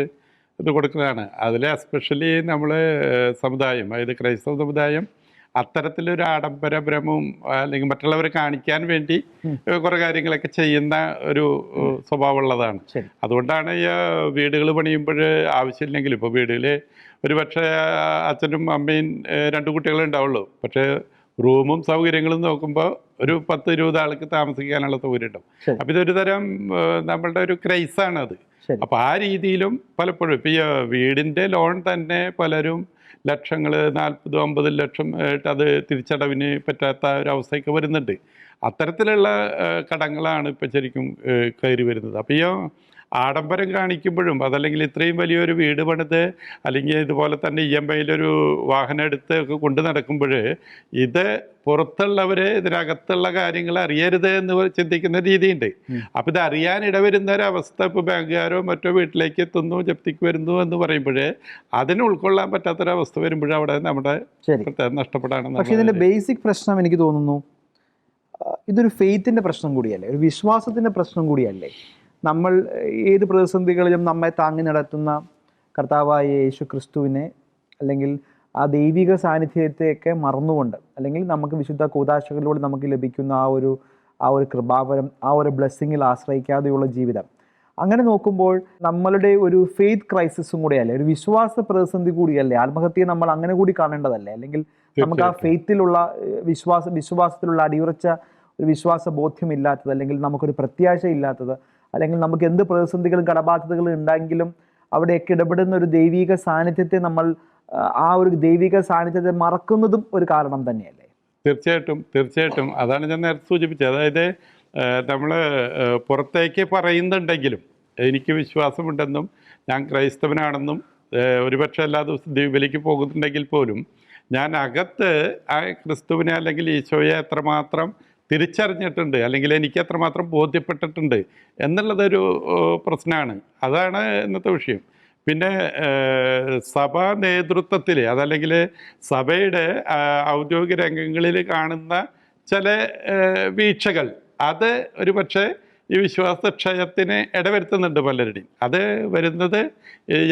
ഇത് കൊടുക്കുന്നതാണ്. അതിൽ എസ്പെഷ്യലി നമ്മൾ സമുദായം, അതായത് ക്രൈസ്തവ സമുദായം അത്തരത്തിലൊരു ആഡംബര ഭ്രമവും അല്ലെങ്കിൽ മറ്റുള്ളവരെ കാണിക്കാൻ വേണ്ടി കുറേ കാര്യങ്ങളൊക്കെ ചെയ്യുന്ന ഒരു സ്വഭാവമുള്ളതാണ്. അതുകൊണ്ടാണ് ഈ വീടുകൾ പണിയുമ്പോൾ ആവശ്യമില്ലെങ്കിലും, ഇപ്പോൾ വീടുകളിൽ ഒരു പക്ഷേ അച്ഛനും അമ്മയും 2 കുട്ടികളെ ഉണ്ടാവുള്ളൂ, പക്ഷേ റൂമും സൗകര്യങ്ങളും നോക്കുമ്പോൾ ഒരു 10-20 ആൾക്ക് താമസിക്കാനുള്ള സൗകര്യം ഉണ്ടാവും. അപ്പം ഇതൊരു തരം നമ്മളുടെ ഒരു ക്രൈസാണ് അത്. അപ്പം ആ രീതിയിലും പലപ്പോഴും ഇപ്പം ഈ വീടിൻ്റെ ലോൺ തന്നെ പലരും ലക്ഷങ്ങൾ 40-50 ലക്ഷം ആയിട്ട് അത് തിരിച്ചടവിന് പറ്റാത്ത ഒരവസ്ഥയൊക്കെ വരുന്നുണ്ട്. അത്തരത്തിലുള്ള കടങ്ങളാണ് ഇപ്പം ശരിക്കും കയറി വരുന്നത്. അപ്പം ഈ ആഡംബരം കാണിക്കുമ്പോഴും അതല്ലെങ്കിൽ ഇത്രയും വലിയൊരു വീട് പണിത് അല്ലെങ്കിൽ ഇതുപോലെ തന്നെ EMI വാഹനം എടുത്ത് ഒക്കെ കൊണ്ട് നടക്കുമ്പോൾ ഇത് പുറത്തുള്ളവർ ഇതിനകത്തുള്ള കാര്യങ്ങൾ അറിയരുത് എന്ന് ചിന്തിക്കുന്ന രീതിയുണ്ട്. അപ്പം ഇത് അറിയാൻ ഇടവരുന്ന ഒരവസ്ഥ ഇപ്പോൾ ബാങ്കുകാരോ മറ്റോ വീട്ടിലേക്ക് എത്തുന്നു, ജപ്തിക്ക് വരുന്നു എന്ന് പറയുമ്പോൾ അതിന് ഉൾക്കൊള്ളാൻ പറ്റാത്തൊരവസ്ഥ വരുമ്പോഴേ അവിടെ നമ്മുടെ നഷ്ടപ്പെടാണ്. പക്ഷേ ഇതിൻ്റെ ബേസിക് പ്രശ്നം എനിക്ക് തോന്നുന്നു ഇതൊരു ഫെയ്ത്തിൻ്റെ പ്രശ്നം കൂടിയല്ലേ, ഒരു വിശ്വാസത്തിൻ്റെ പ്രശ്നം കൂടിയല്ലേ. നമ്മൾ ഏത് പ്രതിസന്ധികളിലും നമ്മെ താങ്ങി നടത്തുന്ന കർത്താവായ യേശു ക്രിസ്തുവിനെ അല്ലെങ്കിൽ ആ ദൈവിക സാന്നിധ്യത്തെയൊക്കെ മറന്നുകൊണ്ട്, അല്ലെങ്കിൽ നമുക്ക് വിശുദ്ധ കൂദാശകളിലൂടെ നമുക്ക് ലഭിക്കുന്ന ആ ഒരു കൃപാവരം, ആ ഒരു ബ്ലെസ്സിങ്ങിൽ ആശ്രയിക്കാതെയുള്ള ജീവിതം, അങ്ങനെ നോക്കുമ്പോൾ നമ്മളുടെ ഒരു ഫെയ്ത്ത് ക്രൈസിസും കൂടിയല്ലേ, ഒരു വിശ്വാസ പ്രതിസന്ധി കൂടിയല്ലേ. ആത്മഹത്യയെ നമ്മൾ അങ്ങനെ കൂടി കാണേണ്ടതല്ലേ. അല്ലെങ്കിൽ നമുക്ക് ആ ഫെയ്ത്തിലുള്ള വിശ്വാസത്തിലുള്ള അടിയുറച്ച ഒരു വിശ്വാസ ബോധ്യമില്ലാത്തത്, അല്ലെങ്കിൽ നമുക്കൊരു പ്രത്യാശ ഇല്ലാത്തത്, അല്ലെങ്കിൽ നമുക്ക് എന്ത് പ്രതിസന്ധികളും കടബാധ്യതകളും ഉണ്ടെങ്കിലും അവിടെയൊക്കെ ഇടപെടുന്ന ഒരു ദൈവിക സാന്നിധ്യത്തെ നമ്മൾ ആ ഒരു ദൈവിക സാന്നിധ്യത്തെ മറക്കുന്നതും ഒരു കാരണം തന്നെയല്ലേ. തീർച്ചയായിട്ടും അതാണ് ഞാൻ നേരത്തെ സൂചിപ്പിച്ചത്. അതായത് നമ്മൾ പുറത്തേക്ക് പറയുന്നുണ്ടെങ്കിലും എനിക്ക് വിശ്വാസമുണ്ടെന്നും ഞാൻ ക്രൈസ്തവനാണെന്നും ഒരുപക്ഷെ എല്ലാ ദിവസവും ദ്വീപിലേക്ക് പോകുന്നുണ്ടെങ്കിൽ പോലും ഞാൻ അകത്ത് ആ ക്രിസ്തുവിനെ അല്ലെങ്കിൽ ഈശോയെ എത്രമാത്രം തിരിച്ചറിഞ്ഞിട്ടുണ്ട് അല്ലെങ്കിൽ എനിക്ക് എത്രമാത്രം ബോധ്യപ്പെട്ടിട്ടുണ്ട് എന്നുള്ളതൊരു പ്രശ്നമാണ്. അതാണ് ഇന്നത്തെ വിഷയം. പിന്നെ സഭാ നേതൃത്വത്തിൽ അതല്ലെങ്കിൽ സഭയുടെ ഔദ്യോഗിക രംഗങ്ങളിൽ കാണുന്ന ചില വീഴ്ചകൾ അത് ഒരു പക്ഷേ ഈ വിശ്വാസക്ഷയത്തിന് ഇടവരുത്തുന്നുണ്ട് പലരുടെയും. അത് വരുന്നത്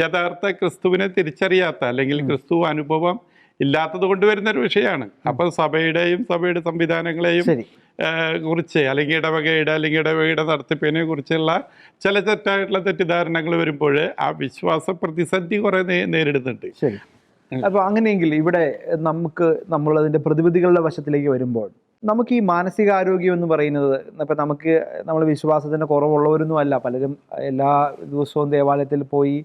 യഥാർത്ഥ ക്രിസ്തുവിനെ തിരിച്ചറിയാത്ത അല്ലെങ്കിൽ ക്രിസ്തു അനുഭവം ഇല്ലാത്തത് കൊണ്ട് വരുന്നൊരു വിഷയമാണ്. അപ്പം സഭയുടെ സംവിധാനങ്ങളെയും കുറിച്ച് അല്ലെങ്കിൽ ഇടവകയുടെ നടത്തിപ്പിനെ കുറിച്ചുള്ള ചില തെറ്റായിട്ടുള്ള തെറ്റിദ്ധാരണകൾ വരുമ്പോൾ ആ വിശ്വാസ പ്രതിസന്ധി കുറെ നേരിടുന്നുണ്ട്. അപ്പോൾ അങ്ങനെയെങ്കിൽ ഇവിടെ നമ്മളതിൻ്റെ പ്രതിവിധികളുടെ വശത്തിലേക്ക് വരുമ്പോൾ നമുക്ക് ഈ മാനസികാരോഗ്യം എന്ന് പറയുന്നത്, ഇപ്പം നമ്മൾ വിശ്വാസത്തിൻ്റെ കുറവുള്ളവരൊന്നും അല്ല, പലരും എല്ലാ ദിവസവും ദേവാലയത്തിൽ പോയി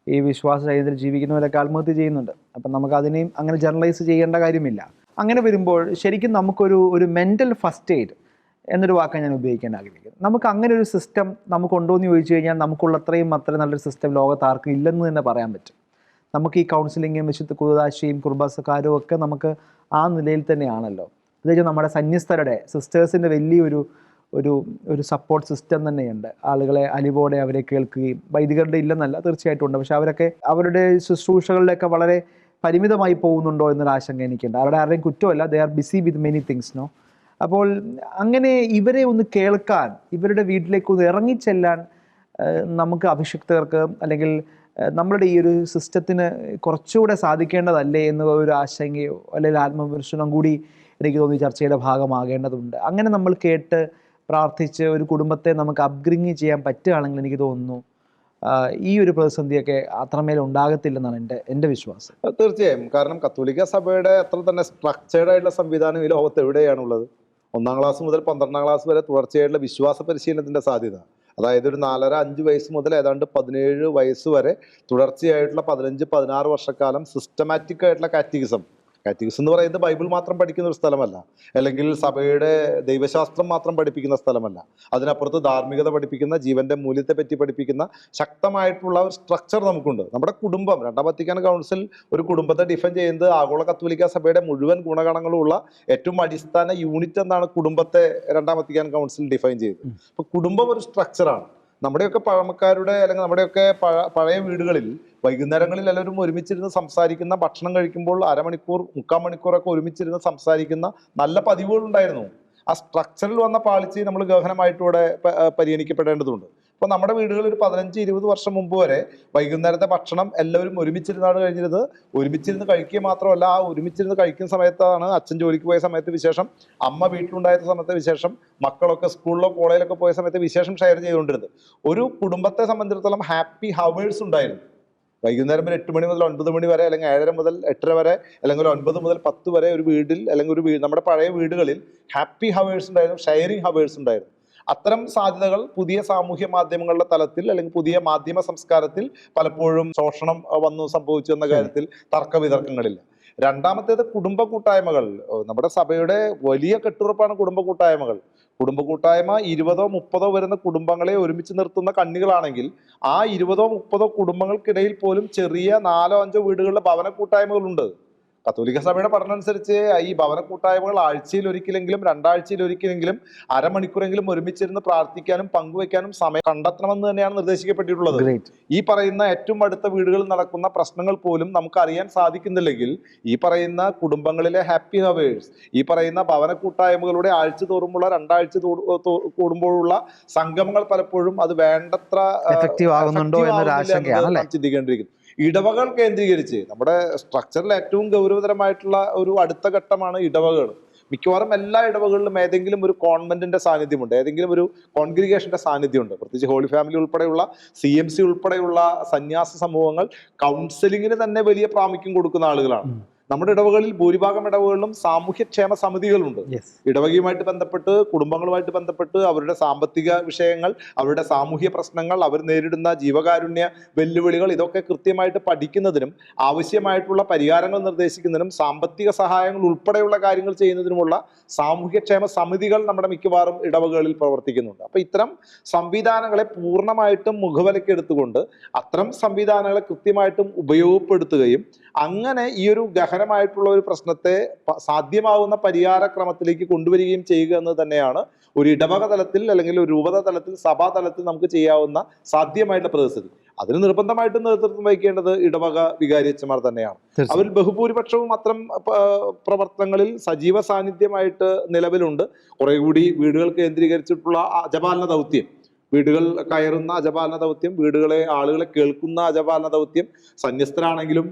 ഈ വിശ്വാസ ചൈതന്യത്തിൽ ജീവിക്കുന്നവരൊക്കെ ആത്മഹത്യ ചെയ്യുന്നുണ്ട്. അപ്പം നമുക്ക് അതിനെയും അങ്ങനെ ജനറലൈസ് ചെയ്യേണ്ട കാര്യമില്ല. അങ്ങനെ വരുമ്പോൾ ശരിക്കും നമുക്കൊരു മെൻ്റൽ ഫസ്റ്റ് എയ്ഡ് എന്നൊരു വാക്കാണ് ഞാൻ ഉപയോഗിക്കാൻ ആഗ്രഹിക്കുന്നത്. നമുക്ക് അങ്ങനെ ഒരു സിസ്റ്റം നമുക്കുണ്ടോ എന്ന് ചോദിച്ചു കഴിഞ്ഞാൽ നമുക്കുള്ളത്രയും നല്ലൊരു സിസ്റ്റം ലോകത്ത് ആർക്കും ഇല്ലെന്ന് തന്നെ പറയാൻ പറ്റും. നമുക്ക് ഈ കൗൺസിലിങ്ങും വിശുദ്ധ കൂദാശയും കുർബാസക്കാരും ഒക്കെ നമുക്ക് ആ നിലയിൽ തന്നെയാണല്ലോ. പ്രത്യേകിച്ച് നമ്മുടെ സന്യസ്തരുടെ സിസ്റ്റേഴ്സിൻ്റെ വലിയൊരു സപ്പോർട്ട് സിസ്റ്റം തന്നെയുണ്ട്. ആളുകളെ അലിവോടെ അവരെ കേൾക്കുകയും, വൈദികരുടെ ഇല്ലെന്നല്ല, തീർച്ചയായിട്ടും ഉണ്ട്, പക്ഷെ അവരൊക്കെ അവരുടെ ശുശ്രൂഷകളിലൊക്കെ വളരെ പരിമിതമായി പോകുന്നുണ്ടോ എന്നൊരു ആശങ്ക എനിക്കുണ്ട്. അവരുടെ ആരുടെയും കുറ്റമല്ല, they are busy with many things no. അപ്പോൾ അങ്ങനെ ഇവരെ ഒന്ന് കേൾക്കാൻ, ഇവരുടെ വീട്ടിലേക്ക് ഒന്ന് ഇറങ്ങിച്ചെല്ലാൻ നമുക്ക് അഭിഷിക്തർക്ക് അല്ലെങ്കിൽ നമ്മളുടെ ഈ ഒരു സിസ്റ്റത്തിന് കുറച്ചുകൂടെ സാധിക്കേണ്ടതല്ലേ എന്ന ഒരു ആശങ്കയോ അല്ലെങ്കിൽ ആത്മവിമർശനം കൂടി എനിക്ക് തോന്നി ചർച്ചയുടെ ഭാഗമാകേണ്ടതുണ്ട്. അങ്ങനെ നമ്മൾ കേട്ട് പ്രാർത്ഥിച്ച് ഒരു കുടുംബത്തെ നമുക്ക് അപ്ഗ്രിങ് ചെയ്യാൻ പറ്റുകയാണെങ്കിൽ എനിക്ക് തോന്നുന്നു ഈ ഒരു പ്രതിസന്ധിയൊക്കെ അത്രമേൽ ഉണ്ടാകത്തില്ലെന്നാണ് എൻ്റെ വിശ്വാസം. തീർച്ചയായും. കാരണം കത്തോലിക്ക സഭയുടെ അത്ര തന്നെ സ്ട്രക്ചേർഡ് ആയിട്ടുള്ള സംവിധാനം ഈ ലോകത്ത് എവിടെയാണുള്ളത്? 1-ാം ക്ലാസ് മുതൽ 12-ാം ക്ലാസ് വരെ തുടർച്ചയായിട്ടുള്ള വിശ്വാസ പരിശീലനത്തിന്റെ സാധ്യത, അതായത് ഒരു 4.5-5 വയസ്സ് മുതൽ ഏതാണ്ട് 17 വയസ്സ് വരെ തുടർച്ചയായിട്ടുള്ള 15-16 വർഷക്കാലം സിസ്റ്റമാറ്റിക് ആയിട്ടുള്ള കാറ്റഗിസം കാറ്റഗിസം എന്ന് പറയുന്നത് ബൈബിൾ മാത്രം പഠിക്കുന്ന ഒരു സ്ഥലമല്ല, അല്ലെങ്കിൽ സഭയുടെ ദൈവശാസ്ത്രം മാത്രം പഠിപ്പിക്കുന്ന സ്ഥലമല്ല. അതിനപ്പുറത്ത് ധാർമ്മികത പഠിപ്പിക്കുന്ന, ജീവന്റെ മൂല്യത്തെ പറ്റി പഠിപ്പിക്കുന്ന ശക്തമായിട്ടുള്ള ഒരു സ്ട്രക്ചർ നമുക്കുണ്ട്. നമ്മുടെ കുടുംബം, രണ്ടാം വത്തിക്കാൻ കൗൺസിൽ ഒരു കുടുംബത്തെ ഡിഫൈൻ ചെയ്യുന്നത് ആഗോള കത്തോലിക്ക സഭയുടെ മുഴുവൻ ഗുണഗണങ്ങളുള്ള ഏറ്റവും അടിസ്ഥാന യൂണിറ്റ് എന്നാണ് കുടുംബത്തെ രണ്ടാം വത്തിക്കാൻ കൗൺസിൽ ഡിഫൈൻ ചെയ്തത്. അപ്പൊ കുടുംബം ഒരു സ്ട്രക്ചറാണ്. നമ്മുടെയൊക്കെ പഴമക്കാരുടെ അല്ലെങ്കിൽ നമ്മുടെയൊക്കെ പഴയ വീടുകളിൽ വൈകുന്നേരങ്ങളിൽ എല്ലാവരും ഒരുമിച്ചിരുന്ന് സംസാരിക്കുന്ന, ഭക്ഷണം കഴിക്കുമ്പോൾ അരമണിക്കൂർ 3/4 മണിക്കൂറൊക്കെ ഒരുമിച്ചിരുന്ന് സംസാരിക്കുന്ന നല്ല പതിവുകളുണ്ടായിരുന്നു. ആ സ്ട്രക്ചറിൽ വന്ന പാളിച്ച് നമ്മൾ ഗഹനമായിട്ട് ഇവിടെ പരിഗണിക്കപ്പെടേണ്ടതുണ്ട്. ഇപ്പൊ നമ്മുടെ വീടുകളിൽ ഒരു 15-20 വർഷം മുമ്പ് വരെ വൈകുന്നേരത്തെ ഭക്ഷണം എല്ലാവരും ഒരുമിച്ചിരുന്നാണ് കഴിഞ്ഞിരുന്നത്. ഒരുമിച്ചിരുന്ന് കഴിക്കുക മാത്രമല്ല, ആ ഒരുമിച്ചിരുന്ന് കഴിക്കുന്ന സമയത്താണ് അച്ഛൻ ജോലിക്ക് പോയ സമയത്ത് വിശേഷം, അമ്മ വീട്ടിലുണ്ടായ സമയത്ത് വിശേഷം, മക്കളൊക്കെ സ്കൂളിലോ കോളേജിലൊക്കെ പോയ സമയത്ത് വിശേഷം ഷെയർ ചെയ്തുകൊണ്ടിരുന്നത്. ഒരു കുടുംബത്തെ സംബന്ധിച്ചിടത്തോളം ഹാപ്പി ഹവേഴ്സ് ഉണ്ടായിരുന്നു. വൈകുന്നേരം ഒരു 8 മണി മുതൽ 9 മണി വരെ, അല്ലെങ്കിൽ 7:30 മുതൽ 8:30 വരെ, അല്ലെങ്കിൽ 9 മുതൽ 10 വരെ ഒരു വീട്ടിൽ, അല്ലെങ്കിൽ നമ്മുടെ പഴയ വീടുകളിൽ ഹാപ്പി ഹവേഴ്സ് ഉണ്ടായിരുന്നു, ഷെയറിംഗ് ഹവേഴ്സ് ഉണ്ടായിരുന്നു. അത്തരം സാധ്യതകൾ പുതിയ സാമൂഹ്യ മാധ്യമങ്ങളുടെ തലത്തിൽ, അല്ലെങ്കിൽ പുതിയ മാധ്യമ സംസ്കാരത്തിൽ പലപ്പോഴും ശോഷണം സംഭവിച്ചു എന്ന കാര്യത്തിൽ തർക്കവിതർക്കങ്ങളില്ല. രണ്ടാമത്തേത് കുടുംബ കൂട്ടായ്മകൾ. നമ്മുടെ സഭയുടെ വലിയ കെട്ടുറപ്പാണ് കുടുംബ കൂട്ടായ്മകൾ. കുടുംബ കൂട്ടായ്മ 20-30 വരുന്ന കുടുംബങ്ങളെ ഒരുമിച്ച് നിർത്തുന്ന കണ്ണികളാണെങ്കിൽ, ആ 20-30 കുടുംബങ്ങൾക്കിടയിൽ പോലും ചെറിയ 4-5 വീടുകളിലെ ഭവന കൂട്ടായ്മകളുണ്ട്. കത്തോലിക്ക സഭയുടെ പഠനം അനുസരിച്ച് ഈ ഭവന കൂട്ടായ്മകൾ ആഴ്ചയിൽ ഒരിക്കലെങ്കിലും 2 ആഴ്ചയിൽ ഒരിക്കലെങ്കിലും അരമണിക്കൂറെങ്കിലും ഒരുമിച്ചിരുന്ന് പ്രാർത്ഥിക്കാനും പങ്കുവെക്കാനും സമയം കണ്ടെത്തണമെന്ന് തന്നെയാണ് നിർദ്ദേശിക്കപ്പെട്ടിട്ടുള്ളത്. ഈ പറയുന്ന ഏറ്റവും അടുത്ത വീടുകളിൽ നടക്കുന്ന പ്രശ്നങ്ങൾ പോലും നമുക്ക് അറിയാൻ സാധിക്കുന്നില്ലെങ്കിൽ, ഈ പറയുന്ന കുടുംബങ്ങളിലെ ഹാപ്പി ഹവേഴ്സ്, ഈ പറയുന്ന ഭവന കൂട്ടായ്മകളുടെ ആഴ്ച തോറുമുള്ള 2 ആഴ്ച കൂടുമ്പോഴുള്ള സംഗമങ്ങൾ പലപ്പോഴും അത് വേണ്ടത്ര എഫക്റ്റീവ് ആകുന്നുണ്ടോ എന്നൊരു ആശങ്കയാണ് ചിന്തിക്കേണ്ടിയിരിക്കുന്നു. ഇടവകൾ കേന്ദ്രീകരിച്ച് നമ്മുടെ സ്ട്രക്ചറിൽ ഏറ്റവും ഗൗരവതരമായിട്ടുള്ള ഒരു അടുത്ത ഘട്ടമാണ് ഇടവകൾ. മിക്കവാറും എല്ലാ ഇടവകളിലും ഏതെങ്കിലും ഒരു കോൺവെന്റിന്റെ സാന്നിധ്യമുണ്ട്, ഏതെങ്കിലും ഒരു കോൺഗ്രിഗേഷന്റെ സാന്നിധ്യമുണ്ട്. പ്രത്യേകിച്ച് ഹോളി ഫാമിലി ഉൾപ്പെടെയുള്ള CMC ഉൾപ്പെടെയുള്ള സന്യാസ സമൂഹങ്ങൾ കൗൺസിലിങ്ങിന് തന്നെ വലിയ പ്രാമുഖ്യം കൊടുക്കുന്ന ആളുകളാണ്. നമ്മുടെ ഇടവകളിൽ ഭൂരിഭാഗം ഇടവകളിലും സാമൂഹ്യക്ഷേമ സമിതികളുണ്ട്. ഇടവകയുമായിട്ട് ബന്ധപ്പെട്ട്, കുടുംബങ്ങളുമായിട്ട് ബന്ധപ്പെട്ട് അവരുടെ സാമ്പത്തിക വിഷയങ്ങൾ, അവരുടെ സാമൂഹ്യ പ്രശ്നങ്ങൾ, അവർ നേരിടുന്ന ജീവകാരുണ്യ വെല്ലുവിളികൾ, ഇതൊക്കെ കൃത്യമായിട്ട് പഠിക്കുന്നതിനും ആവശ്യമായിട്ടുള്ള പരിഹാരങ്ങൾ നിർദ്ദേശിക്കുന്നതിനും സാമ്പത്തിക സഹായങ്ങൾ ഉൾപ്പെടെയുള്ള കാര്യങ്ങൾ ചെയ്യുന്നതിനുമുള്ള സാമൂഹ്യക്ഷേമ സമിതികൾ നമ്മുടെ മിക്കവാറും ഇടവകളിൽ പ്രവർത്തിക്കുന്നുണ്ട്. അപ്പൊ ഇത്തരം സംവിധാനങ്ങളെ പൂർണ്ണമായിട്ടും മുഖവിലക്കെടുത്തുകൊണ്ട് അത്തരം സംവിധാനങ്ങളെ കൃത്യമായിട്ടും ഉപയോഗപ്പെടുത്തുകയും അങ്ങനെ ഈ ഒരു ഗഹനമായിട്ടുള്ള ഒരു പ്രശ്നത്തെ സാധ്യമാവുന്ന പരിഹാരക്രമത്തിലേക്ക് കൊണ്ടുവരികയും ചെയ്യുക എന്ന് തന്നെയാണ് ഒരു ഇടവക തലത്തിൽ, അല്ലെങ്കിൽ ഒരു രൂപത തലത്തിൽ, സഭാ തലത്തിൽ നമുക്ക് ചെയ്യാവുന്ന സാധ്യമായിട്ടുള്ള പ്രതിസന്ധി. അതിന് നിർബന്ധമായിട്ടും നേതൃത്വം വഹിക്കേണ്ടത് ഇടവക വികാരിയച്ചന്മാർ തന്നെയാണ്. അവരിൽ ബഹുഭൂരിപക്ഷവും അത്തരം പ്രവർത്തനങ്ങളിൽ സജീവ സാന്നിധ്യമായിട്ട് നിലവിലുണ്ട്. കുറെ കൂടി വീടുകൾ കേന്ദ്രീകരിച്ചിട്ടുള്ള അജപാലന ദൗത്യം, വീടുകൾ കയറുന്ന അജപാലന ദൗത്യം, ആളുകളെ കേൾക്കുന്ന അജപാലന ദൗത്യം, സന്യസ്തരാണെങ്കിലും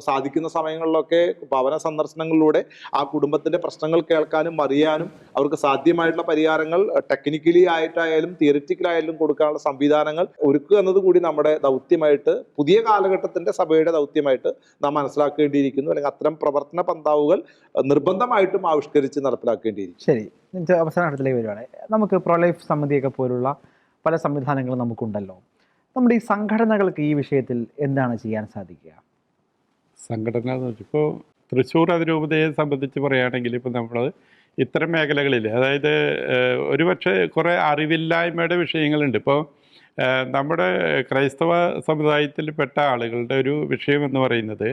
സാധിക്കുന്ന സമയങ്ങളിലൊക്കെ ഭവന സന്ദർശനങ്ങളിലൂടെ ആ കുടുംബത്തിന്റെ പ്രശ്നങ്ങൾ കേൾക്കാനും അറിയാനും അവർക്ക് സാധ്യമായിട്ടുള്ള പരിഹാരങ്ങൾ ടെക്നിക്കലി ആയിട്ടായാലും തിയറിറ്റിക്കലായാലും കൊടുക്കാനുള്ള സംവിധാനങ്ങൾ ഒരുക്കുക എന്നതുകൂടി നമ്മുടെ ദൗത്യമായിട്ട്, പുതിയ കാലഘട്ടത്തിന്റെ സഭയുടെ ദൗത്യമായിട്ട് നാം മനസ്സിലാക്കേണ്ടിയിരിക്കുന്നു. അല്ലെങ്കിൽ അത്തരം പ്രവർത്തന പന്താവുകൾ നിർബന്ധമായിട്ടും ആവിഷ്കരിച്ച് നടപ്പിലാക്കേണ്ടിയിരിക്കും. ശരി, അവസാന ഘട്ടത്തിലേക്ക് വരുവാണ്. നമുക്ക് പ്രൊലൈഫ് സമിതിയൊക്കെ പോലുള്ള പല സംവിധാനങ്ങളും നമുക്കുണ്ടല്ലോ. നമ്മുടെ ഈ സംഘടനകൾക്ക് ഈ വിഷയത്തിൽ എന്താണ് ചെയ്യാൻ സാധിക്കുക? സംഘടന ഇപ്പോൾ തൃശ്ശൂർ അതിരൂപതയെ സംബന്ധിച്ച് പറയുകയാണെങ്കിൽ, ഇപ്പോൾ നമ്മൾ ഇത്തരം മേഖലകളിൽ, അതായത് ഒരുപക്ഷെ കുറേ അറിവില്ലായ്മയുടെ വിഷയങ്ങളുണ്ട്. ഇപ്പോൾ നമ്മുടെ ക്രൈസ്തവ സമുദായത്തിൽപ്പെട്ട ആളുകളുടെ ഒരു വിഷയം എന്ന് പറയുന്നത്,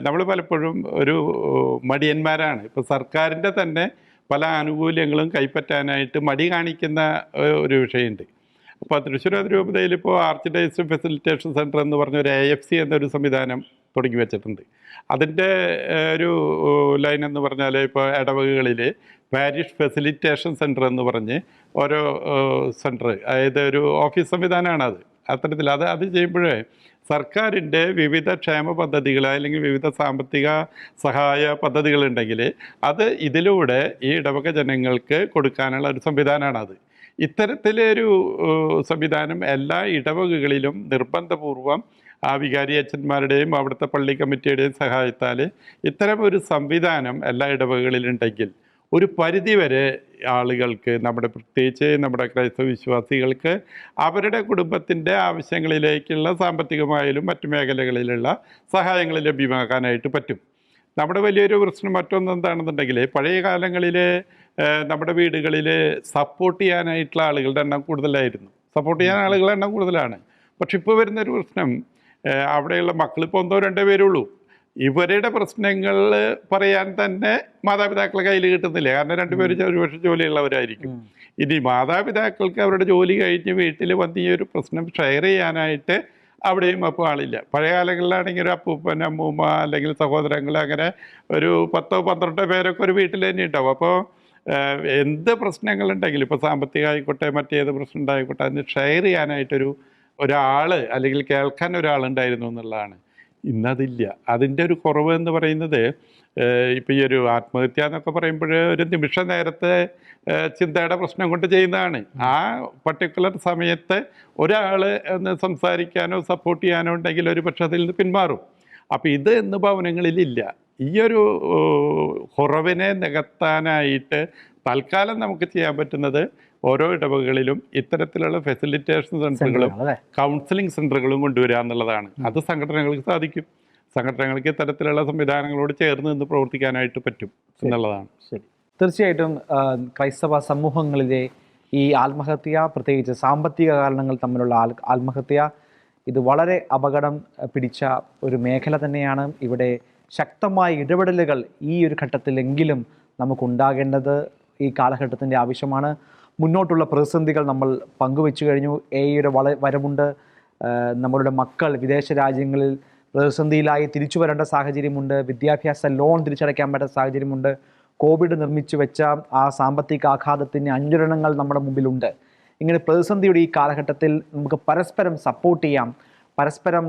നമ്മൾ പലപ്പോഴും ഒരു മടിയന്മാരാണ്. ഇപ്പോൾ സർക്കാരിൻ്റെ തന്നെ പല ആനുകൂല്യങ്ങളും കൈപ്പറ്റാനായിട്ട് മടി കാണിക്കുന്ന ഒരു വിഷയമുണ്ട്. അപ്പോൾ തൃശ്ശൂർ അതിരൂപതയിൽ ഇപ്പോൾ ആർച്ച് ഡയസിസ് ഫെസിലിറ്റേഷൻ സെൻറ്റർ എന്ന് പറഞ്ഞ ഒരു AFC എന്നൊരു സംവിധാനം തുടങ്ങി വെച്ചിട്ടുണ്ട്. അതിൻ്റെ ഒരു ലൈൻ എന്ന് പറഞ്ഞാൽ, ഇപ്പോൾ ഇടവകകളിൽ പാരിഷ് ഫെസിലിറ്റേഷൻ സെൻറ്റർ എന്ന് പറഞ്ഞ് ഓരോ സെൻറ്റർ, അതായത് ഒരു ഓഫീസ് സംവിധാനമാണ് അത്. അത്തരത്തിൽ അത് ചെയ്യുമ്പോഴേ സർക്കാരിൻ്റെ വിവിധ ക്ഷേമ പദ്ധതികൾ, അല്ലെങ്കിൽ വിവിധ സാമ്പത്തിക സഹായ പദ്ധതികളുണ്ടെങ്കിൽ അത് ഇതിലൂടെ ഈ ഇടവക ജനങ്ങൾക്ക് കൊടുക്കാനുള്ള ഒരു സംവിധാനമാണത്. ഇത്തരത്തിലൊരു സംവിധാനം എല്ലാ ഇടവകകളിലും നിർബന്ധപൂർവം ആ വികാരി അച്ഛന്മാരുടെയും അവിടുത്തെ പള്ളി കമ്മിറ്റിയുടെയും സഹായത്താൽ ഇത്തരം ഒരു സംവിധാനം എല്ലാ ഇടവകകളിലുണ്ടെങ്കിൽ ഒരു പരിധിവരെ ആളുകൾക്ക്, പ്രത്യേകിച്ച് നമ്മുടെ ക്രൈസ്തവ വിശ്വാസികൾക്ക് അവരുടെ കുടുംബത്തിൻ്റെ ആവശ്യങ്ങളിലേക്കുള്ള സാമ്പത്തികമായാലും മറ്റു മേഖലകളിലുള്ള സഹായങ്ങൾ ലഭ്യമാക്കാനായിട്ട് പറ്റും. നമ്മുടെ വലിയൊരു പ്രശ്നം മറ്റൊന്ന് എന്താണെന്നുണ്ടെങ്കിൽ പഴയ കാലങ്ങളിൽ നമ്മുടെ വീടുകളിൽ സപ്പോർട്ട് ചെയ്യാനായിട്ടുള്ള ആളുകളുടെ എണ്ണം കൂടുതലായിരുന്നു. സപ്പോർട്ട് ചെയ്യാൻ ആളുകളുടെ എണ്ണം കൂടുതലാണ്. പക്ഷെ ഇപ്പോൾ വരുന്നൊരു പ്രശ്നം, അവിടെയുള്ള മക്കൾ ഇപ്പോൾ 1-2 പേരുള്ളൂ. ഇവരുടെ പ്രശ്നങ്ങൾ പറയാൻ തന്നെ മാതാപിതാക്കളെ കയ്യിൽ കിട്ടുന്നില്ല. കാരണം 2 പേര് ഒരുപക്ഷെ ജോലിയുള്ളവരായിരിക്കും. ഇനി മാതാപിതാക്കൾക്ക് അവരുടെ ജോലി കഴിഞ്ഞ് വീട്ടിൽ വന്ന് ഈ ഒരു പ്രശ്നം ഷെയർ ചെയ്യാനായിട്ട് അവിടെയും അപ്പോൾ ആളില്ല. പഴയ കാലങ്ങളിലാണെങ്കിൽ ഒരു അപ്പൂപ്പൻ, അമ്മൂമ്മ അല്ലെങ്കിൽ സഹോദരങ്ങൾ, അങ്ങനെ ഒരു 10-12 പേരൊക്കെ ഒരു വീട്ടിൽ തന്നെ ഉണ്ടാവും. അപ്പോൾ എന്ത് പ്രശ്നങ്ങളുണ്ടെങ്കിലും, ഇപ്പോൾ സാമ്പത്തികം ആയിക്കോട്ടെ, മറ്റേത് പ്രശ്നം ഉണ്ടായിക്കോട്ടെ, അതിന് ഷെയർ ചെയ്യാനായിട്ടൊരു ഒരാൾ അല്ലെങ്കിൽ കേൾക്കാൻ ഒരാളുണ്ടായിരുന്നു എന്നുള്ളതാണ്. ഇന്നതില്ല. അതിൻ്റെ ഒരു കുറവ് എന്ന് പറയുന്നത്, ഇപ്പോൾ ഈ ഒരു ആത്മഹത്യ എന്നൊക്കെ പറയുമ്പോൾ ഒരു നിമിഷ നേരത്തെ ചിന്തയുടെ പ്രശ്നം കൊണ്ട് ചെയ്യുന്നതാണ്. ആ പർട്ടിക്കുലർ സമയത്ത് ഒരാൾ ഒന്ന് സംസാരിക്കാനോ സപ്പോർട്ട് ചെയ്യാനോ ഉണ്ടെങ്കിൽ ഒരു പക്ഷേ അതിൽ നിന്ന് പിന്മാറും. അപ്പോൾ ഇത് ഇന്ന് ഭവനങ്ങളിലില്ല. ഈ ഒരു കുറവിനെ നികത്താനായിട്ട് തൽക്കാലം നമുക്ക് ചെയ്യാൻ പറ്റുന്നത് ഓരോ ഇടവകളിലും ഇത്തരത്തിലുള്ള ഫെസിലിറ്റേഷൻ സെൻ്ററുകളും കൗൺസിലിംഗ് സെൻ്ററുകളും കൊണ്ടുവരിക എന്നുള്ളതാണ്. അത് സംഘടനകൾക്ക് സാധിക്കും. സംഘടനകൾക്ക് ഇത്തരത്തിലുള്ള സംവിധാനങ്ങളോട് ചേർന്ന് നിന്ന് പ്രവർത്തിക്കാനായിട്ട് പറ്റും എന്നുള്ളതാണ്. ശരി, തീർച്ചയായിട്ടും ക്രൈസ്തവ സമൂഹങ്ങളിലെ ഈ ആത്മഹത്യ, പ്രത്യേകിച്ച് സാമ്പത്തിക കാരണങ്ങൾ തമ്മിലുള്ള ആത്മഹത്യ, ഇത് വളരെ അപകടം പിടിച്ച ഒരു മേഖല തന്നെയാണ്. ഇവിടെ ശക്തമായ ഇടപെടലുകൾ ഈ ഒരു ഘട്ടത്തിലെങ്കിലും നമുക്കുണ്ടാകേണ്ടത് ഈ കാലഘട്ടത്തിൻ്റെ ആവശ്യമാണ്. മുന്നോട്ടുള്ള പ്രതിസന്ധികൾ നമ്മൾ പങ്കുവെച്ചു കഴിഞ്ഞു. എയുടെ വരവുണ്ട്. നമ്മളുടെ മക്കൾ വിദേശ രാജ്യങ്ങളിൽ പ്രതിസന്ധിയിലായി തിരിച്ചു വരേണ്ട സാഹചര്യമുണ്ട്. വിദ്യാഭ്യാസ ലോൺ തിരിച്ചടയ്ക്കാൻ പറ്റുന്ന സാഹചര്യമുണ്ട്. കോവിഡ് നിർമ്മിച്ചു വെച്ച ആ സാമ്പത്തിക ആഘാതത്തിൻ്റെ അന്വരണങ്ങൾ നമ്മുടെ മുമ്പിലുണ്ട്. ഇങ്ങനെ പ്രതിസന്ധിയുടെ ഈ കാലഘട്ടത്തിൽ നമുക്ക് പരസ്പരം സപ്പോർട്ട് ചെയ്യാം, പരസ്പരം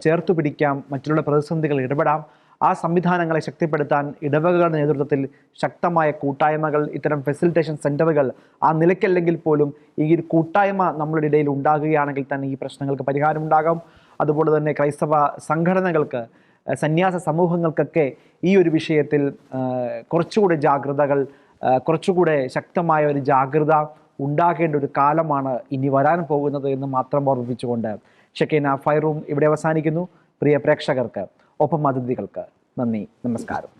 ചേർത്തു പിടിക്കാം, മറ്റുള്ള പ്രതിസന്ധികൾ ഇടപെടാം. ആ സംവിധാനങ്ങളെ ശക്തിപ്പെടുത്താൻ ഇടവകകളുടെ നേതൃത്വത്തിൽ ശക്തമായ കൂട്ടായ്മകൾ, ഇത്തരം ഫെസിലിറ്റേഷൻ സെൻ്ററുകൾ ആ നിലയ്ക്കല്ലെങ്കിൽ പോലും ഈ ഒരു കൂട്ടായ്മ നമ്മളുടെ ഇടയിൽ ഉണ്ടാകുകയാണെങ്കിൽ തന്നെ ഈ പ്രശ്നങ്ങൾക്ക് പരിഹാരമുണ്ടാകാം. അതുപോലെ തന്നെ ക്രൈസ്തവ സംഘടനകൾക്ക്, സന്യാസ സമൂഹങ്ങൾക്കൊക്കെ ഈ ഒരു വിഷയത്തിൽ കുറച്ചുകൂടെ ജാഗ്രതകൾ, കുറച്ചുകൂടെ ശക്തമായ ഒരു ജാഗ്രത ഉണ്ടാകേണ്ട ഒരു കാലമാണ് ഇനി വരാൻ പോകുന്നത് എന്ന് മാത്രം ഓർമ്മിപ്പിച്ചുകൊണ്ട് ഷെക്കീന ഫയർ റൂം ഇവിടെ അവസാനിക്കുന്നു. പ്രിയ പ്രേക്ഷകർക്ക്, ഒപ്പം അതിഥികൾക്ക് നന്ദി, നമസ്കാരം.